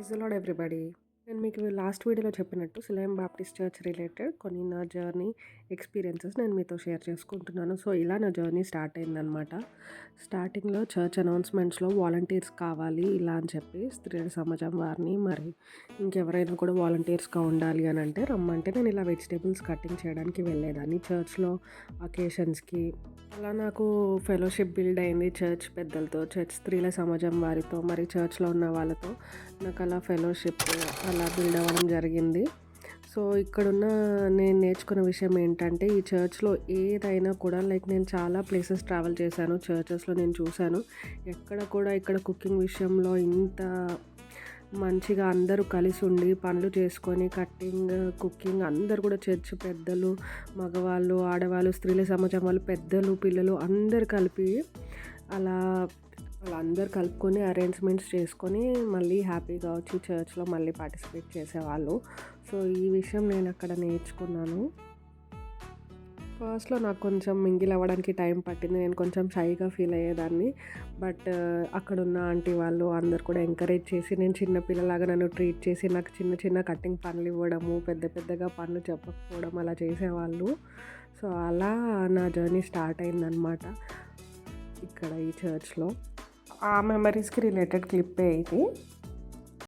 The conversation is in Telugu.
Praise the lord everybody. నేను మీకు లాస్ట్ వీడియోలో చెప్పినట్టు సిలోయం బాప్టిస్ట్ చర్చ్ రిలేటెడ్ కొన్ని నా జర్నీ ఎక్స్పీరియన్సెస్ నేను మీతో షేర్ చేసుకుంటున్నాను. సో ఇలా నా జర్నీ స్టార్ట్ అయిందనమాట. స్టార్టింగ్లో చర్చ్ అనౌన్స్మెంట్స్లో వాలంటీర్స్ కావాలి ఇలా అని చెప్పి స్త్రీల సమాజం వారిని మరి ఇంకెవరైనా కూడా వాలంటీర్స్గా ఉండాలి అని అంటే రమ్మంటే నేను ఇలా వెజిటేబుల్స్ కటింగ్ చేయడానికి వెళ్ళేదాన్ని చర్చ్లో అకేషన్స్కి. అలా నాకు ఫెలోషిప్ బిల్డ్ అయింది చర్చ్ పెద్దలతో, చర్చ్ స్త్రీల సమాజం వారితో, మరి చర్చ్లో ఉన్న వాళ్ళతో నాకు అలా ఫెలోషిప్ అలా బిల్డ్ అవ్వడం జరిగింది. సో ఇక్కడున్న నేను నేర్చుకున్న విషయం ఏంటంటే ఈ చర్చ్లో ఏదైనా కూడా లైక్ నేను చాలా ప్లేసెస్ ట్రావెల్ చేశాను, చర్చెస్లో నేను చూశాను. ఎక్కడ కూడా ఇక్కడ కుకింగ్ విషయంలో ఇంత మంచిగా అందరూ కలిసి ఉండి పనులు చేసుకొని కట్టింగ్ కుకింగ్ అందరు కూడా చర్చ్ పెద్దలు, మగవాళ్ళు, ఆడవాళ్ళు, స్త్రీల సమాజం వాళ్ళు, పెద్దలు, పిల్లలు అందరు కలిపి అలా వాళ్ళందరూ కలుపుకొని అరేంజ్మెంట్స్ చేసుకొని మళ్ళీ హ్యాపీగా వచ్చి చర్చ్లో మళ్ళీ పార్టిసిపేట్ చేసేవాళ్ళు. సో ఈ విషయం నేను అక్కడ నేర్చుకున్నాను. ఫస్ట్లో నాకు కొంచెం మింగిల్ అవ్వడానికి టైం పట్టింది. నేను కొంచెం షైగా ఫీల్ అయ్యేదాన్ని. బట్ అక్కడున్న ఆంటీ వాళ్ళు అందరు కూడా ఎంకరేజ్ చేసి నేను చిన్న పిల్లలాగా నన్ను ట్రీట్ చేసి నాకు చిన్న చిన్న కటింగ్ పనులు ఇవ్వడము, పెద్ద పెద్దగా పనులు చెప్పకపోవడం అలా చేసేవాళ్ళు. సో అలా నా జర్నీ స్టార్ట్ అయిందనమాట ఇక్కడ ఈ చర్చ్లో. ఆ మెమరీస్కి రిలేటెడ్ క్లిప్పే ఇది.